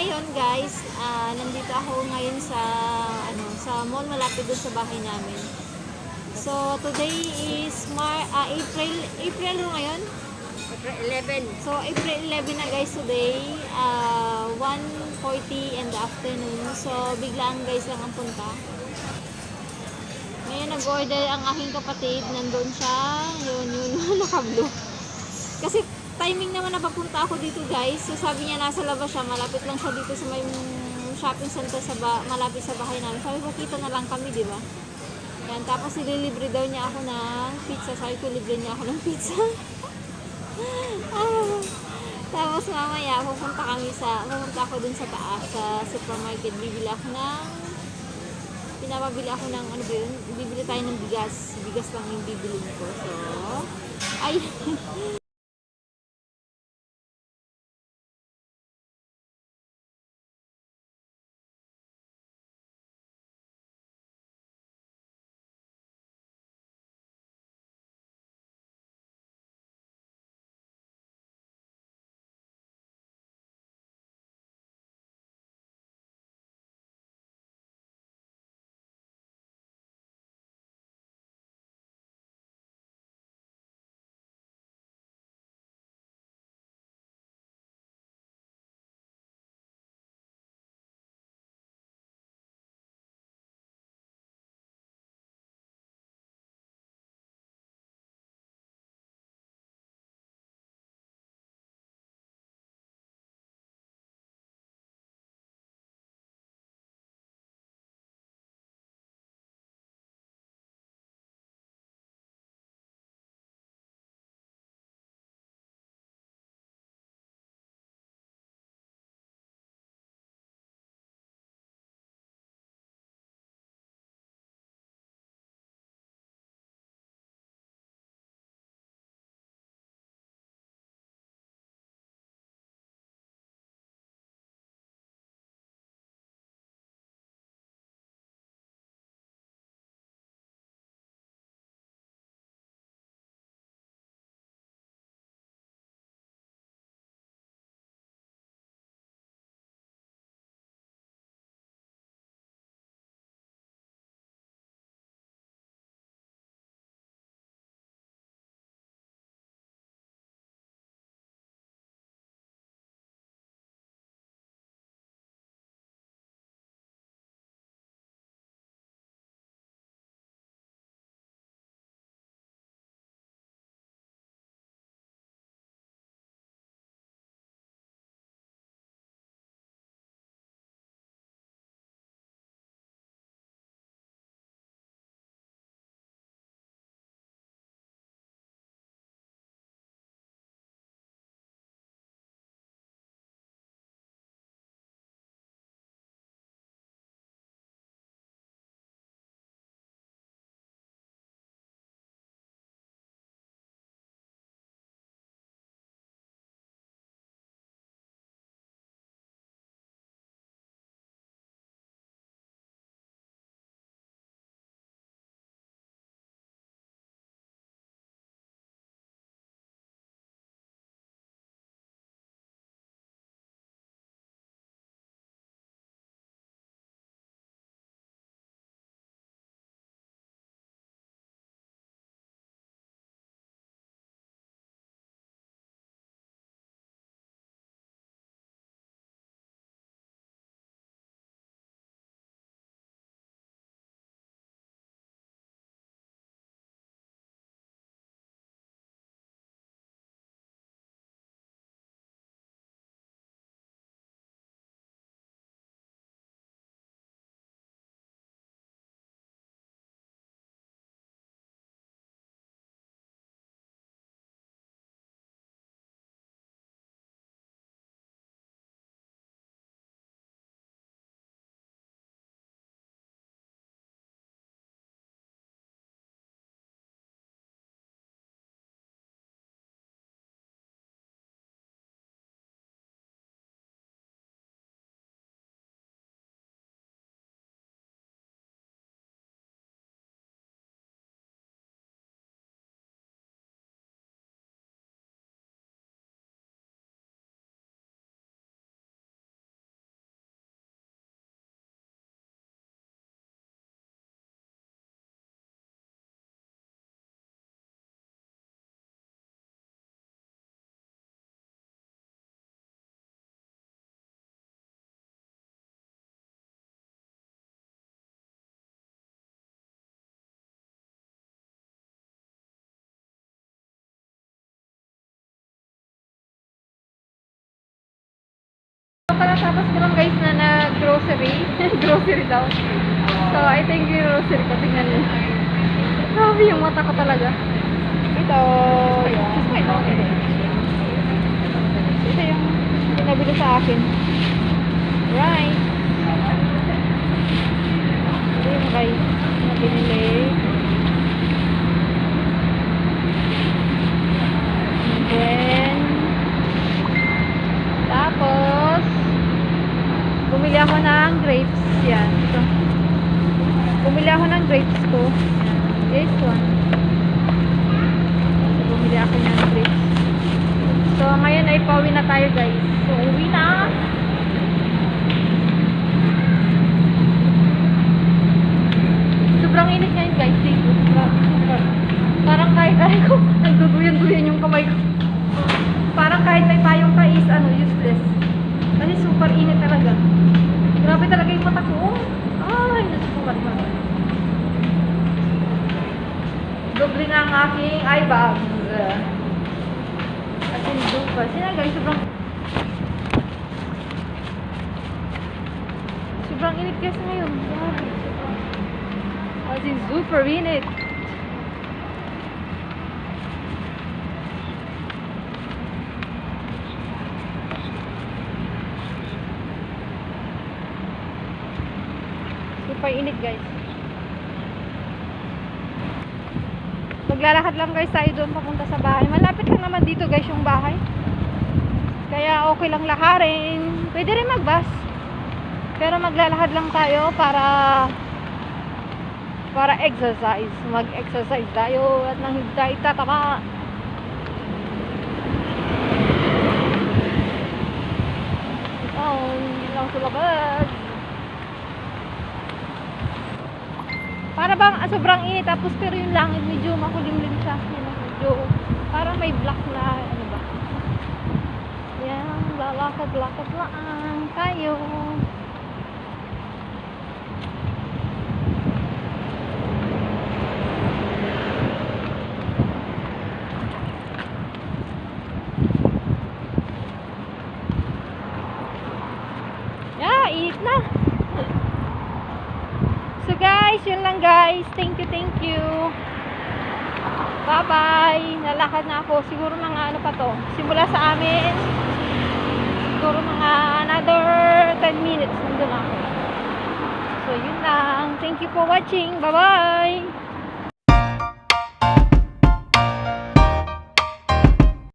ngayon guys, nandito ako ngayon sa sa mall malapit doon sa bahay namin. So today is April ngayon. April 11. So April 11 na guys today, 1:40 in the afternoon. So biglaan guys lang ang punta. Ngayon nag-order ang aking kapatid, nandun siya, yun naka-blue. Kasi timing naman na papunta ako dito guys. So sabi niya nasa labas siya, malapit lang siya dito sa may shopping center malapit sa bahay namin. Sabi ko kita na lang kami, di ba? Yan, tapos ililibre daw niya ako ng pizza. Sabi ko libre niya ako ng pizza. Tapos mamaya pupunta ako dun sa taas sa supermarket. Pinapabili ako ng ano ba yun? Bibili tayo ng bigas. Bigas lang yung bibili ko. So, ay katatapos ko lang guys na nag-grocery. Grocery daw. So, I think yung grocery ko. Tingnan niyo. Grabe yung mata ko talaga. Ito. Ito yung pinabili sa akin. Right. Ito yung guys. Na binili. And then, tapos, bumili ako ng grapes. Yan. Ito. Bumili ako ng grapes ko. Yan. This one. So, bumili ako ng grapes. So, ngayon ay pauwi na tayo guys. So, uwi na. Sobrang init ngayon guys. Super. Parang kahit ko, nagduduyan-duyan yung kamay ko. Parang kahit may payong ka is useless. Kasi super init talaga. Grabe talaga yung mata ko. Ay, nasusukat pa. Doble na ang aking eye bags. At in dupa. Sina guys, sobrang init kasi ngayon. Grabe. As in super init. Super init guys. Maglalakad lang guys tayo doon papunta sa bahay. Malapit lang naman dito guys yung bahay. Kaya okay lang lakarin. Pwede rin mag-bus. Pero maglalakad lang tayo para exercise. Mag-exercise tayo at nang hindi tayo tataka. Hindi lang sa labas. Para bang sobrang init tapos pero yung langit medyo makulimlim siya. Medyo parang may black na ano ba. Yan, lalakad-lakad lang tayo. Yeah, init na. So guys, yun lang guys. Thank you. Bye-bye. Nalakad na ako. Siguro mga ano pa to. Simula sa amin. Siguro mga another 10 minutes. Nandun ako. So yun lang. Thank you for watching. Bye-bye.